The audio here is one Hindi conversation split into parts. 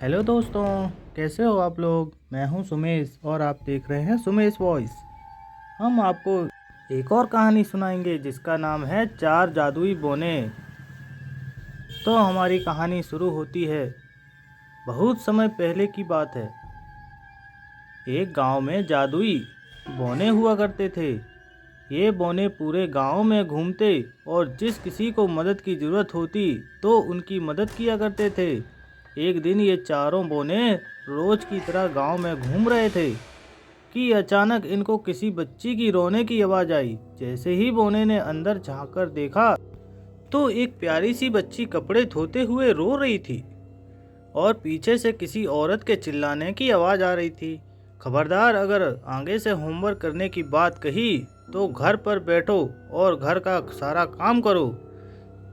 हेलो दोस्तों, कैसे हो आप लोग। मैं हूं सुमेश और आप देख रहे हैं सुमेश वॉइस। हम आपको एक और कहानी सुनाएंगे जिसका नाम है चार जादुई बोने। तो हमारी कहानी शुरू होती है। बहुत समय पहले की बात है। एक गांव में जादुई बोने हुआ करते थे। ये बोने पूरे गांव में घूमते और जिस किसी को मदद की ज़रूरत होती तो उनकी मदद किया करते थे। एक दिन ये चारों बोने रोज की तरह गांव में घूम रहे थे कि अचानक इनको किसी बच्ची की रोने की आवाज़ आई। जैसे ही बोने ने अंदर झांककर देखा तो एक प्यारी सी बच्ची कपड़े धोते हुए रो रही थी और पीछे से किसी औरत के चिल्लाने की आवाज़ आ रही थी। खबरदार, अगर आगे से होमवर्क करने की बात कही तो घर पर बैठो और घर का सारा काम करो।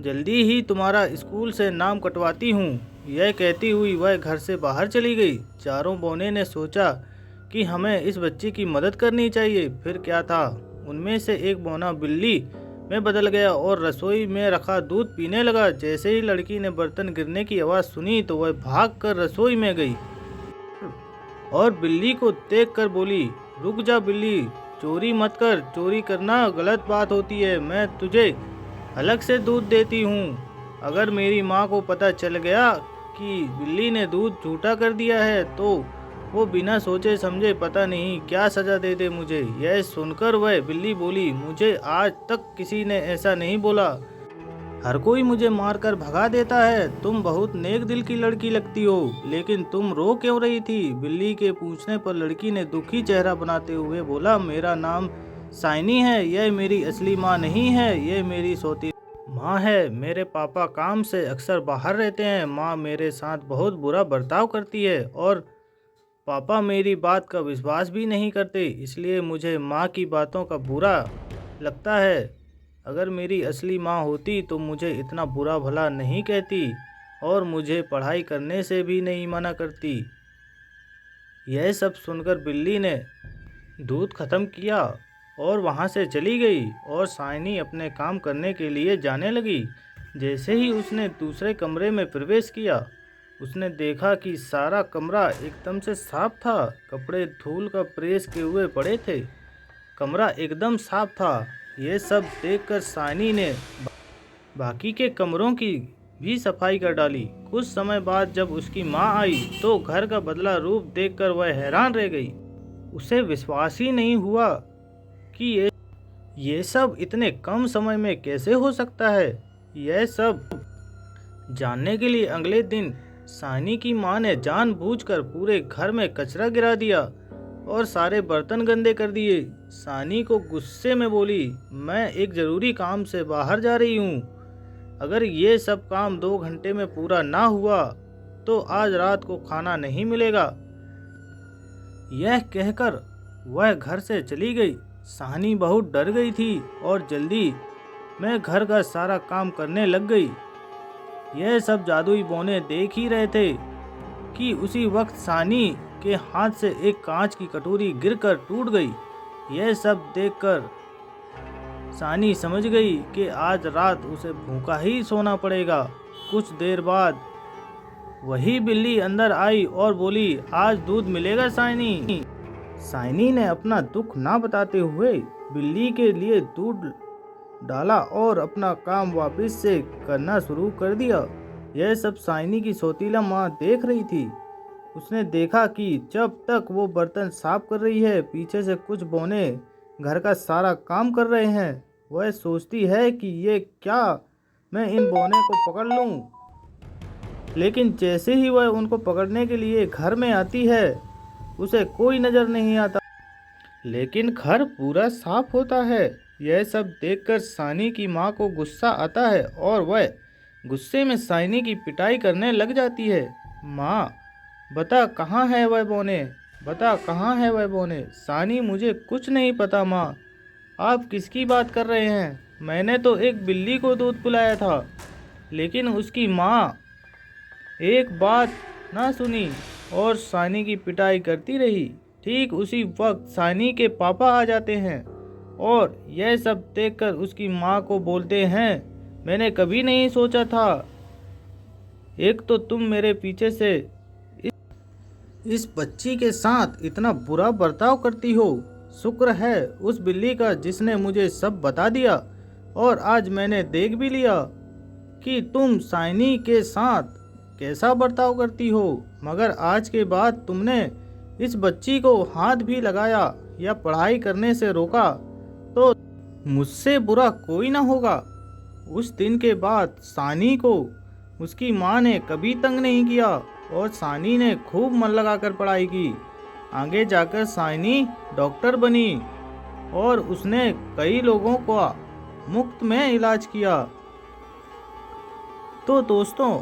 जल्दी ही तुम्हारा स्कूल से नाम कटवाती हूँ। यह कहती हुई वह घर से बाहर चली गई। चारों बोने ने सोचा कि हमें इस बच्ची की मदद करनी चाहिए। फिर क्या था, उनमें से एक बोना बिल्ली में बदल गया और रसोई में रखा दूध पीने लगा। जैसे ही लड़की ने बर्तन गिरने की आवाज़ सुनी तो वह भागकर रसोई में गई और बिल्ली को देखकर बोली, रुक जा बिल्ली, चोरी मत कर। चोरी करना गलत बात होती है। मैं तुझे अलग से दूध देती हूँ। अगर मेरी माँ को पता चल गया कि बिल्ली ने दूध झूठा कर दिया है तो वो बिना सोचे समझे पता नहीं क्या सज़ा दे दे मुझे। यह सुनकर वह बिल्ली बोली, मुझे आज तक किसी ने ऐसा नहीं बोला। हर कोई मुझे मारकर भगा देता है। तुम बहुत नेक दिल की लड़की लगती हो, लेकिन तुम रो क्यों रही थी। बिल्ली के पूछने पर लड़की ने दुखी चेहरा बनाते हुए बोला, मेरा नाम साइनी है। यह मेरी असली माँ नहीं है, यह मेरी सौती माँ है। मेरे पापा काम से अक्सर बाहर रहते हैं। माँ मेरे साथ बहुत बुरा बर्ताव करती है और पापा मेरी बात का विश्वास भी नहीं करते, इसलिए मुझे माँ की बातों का बुरा लगता है। अगर मेरी असली माँ होती तो मुझे इतना बुरा भला नहीं कहती और मुझे पढ़ाई करने से भी नहीं मना करती। यह सब सुनकर बिल्ली ने दूध खत्म किया और वहाँ से चली गई और साइनी अपने काम करने के लिए जाने लगी। जैसे ही उसने दूसरे कमरे में प्रवेश किया, उसने देखा कि सारा कमरा एकदम से साफ था। कपड़े धूल का प्रेस किए हुए पड़े थे। कमरा एकदम साफ था। ये सब देखकर साइनी ने बाकी के कमरों की भी सफाई कर डाली। कुछ समय बाद जब उसकी माँ आई तो घर का बदला रूप देखकर वह हैरान रह गई। उसे विश्वास ही नहीं हुआ कि ये सब इतने कम समय में कैसे हो सकता है। यह सब जानने के लिए अगले दिन सानी की माँ ने जानबूझकर पूरे घर में कचरा गिरा दिया और सारे बर्तन गंदे कर दिए। सानी को गुस्से में बोली, मैं एक ज़रूरी काम से बाहर जा रही हूँ। अगर ये सब काम 2 घंटे में पूरा ना हुआ तो आज रात को खाना नहीं मिलेगा। यह कहकर वह घर से चली गई। सानी बहुत डर गई थी और जल्दी में घर का सारा काम करने लग गई। यह सब जादुई बोने देख ही रहे थे कि उसी वक्त सानी के हाथ से एक कांच की कटोरी गिरकर टूट गई। यह सब देखकर सानी समझ गई कि आज रात उसे भूखा ही सोना पड़ेगा। कुछ देर बाद वही बिल्ली अंदर आई और बोली, आज दूध मिलेगा साइनी। साइनी ने अपना दुख ना बताते हुए बिल्ली के लिए दूध डाला और अपना काम वापस से करना शुरू कर दिया। यह सब साइनी की सौतीला माँ देख रही थी। उसने देखा कि जब तक वो बर्तन साफ कर रही है, पीछे से कुछ बोने घर का सारा काम कर रहे हैं। वह सोचती है कि ये क्या मैं इन बोने को पकड़ लूं। लेकिन जैसे ही वह उनको पकड़ने के लिए घर में आती है, उसे कोई नज़र नहीं आता। लेकिन घर पूरा साफ होता है। यह सब देखकर सानी की माँ को गुस्सा आता है और वह गुस्से में सानी की पिटाई करने लग जाती है। माँ, बता कहाँ है वह बोने, बता कहाँ है वह बोने। सानी, मुझे कुछ नहीं पता माँ, आप किसकी बात कर रहे हैं। मैंने तो एक बिल्ली को दूध पिलाया था, लेकिन उसकी माँ एक बात ना सुनी और सानी की पिटाई करती रही। ठीक उसी वक्त सानी के पापा आ जाते हैं और यह सब देखकर उसकी माँ को बोलते हैं, मैंने कभी नहीं सोचा था। एक तो तुम मेरे पीछे से इस बच्ची के साथ इतना बुरा बर्ताव करती हो। शुक्र है उस बिल्ली का जिसने मुझे सब बता दिया और आज मैंने देख भी लिया कि तुम साइनी के साथ कैसा बर्ताव करती हो। मगर आज के बाद तुमने इस बच्ची को हाथ भी लगाया या पढ़ाई करने से रोका तो मुझसे बुरा कोई ना होगा। उस दिन के बाद सानी को उसकी माँ ने कभी तंग नहीं किया और सानी ने खूब मन लगाकर पढ़ाई की। आगे जाकर सानी डॉक्टर बनी और उसने कई लोगों का मुफ्त में इलाज किया। तो दोस्तों,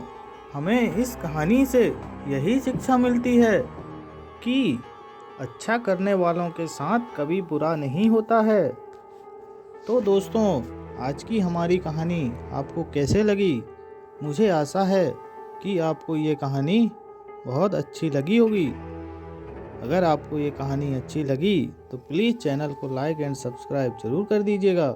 हमें इस कहानी से यही शिक्षा मिलती है कि अच्छा करने वालों के साथ कभी बुरा नहीं होता है। तो दोस्तों, आज की हमारी कहानी आपको कैसे लगी? मुझे आशा है कि आपको ये कहानी बहुत अच्छी लगी होगी। अगर आपको ये कहानी अच्छी लगी तो प्लीज़ चैनल को लाइक एंड सब्सक्राइब ज़रूर कर दीजिएगा।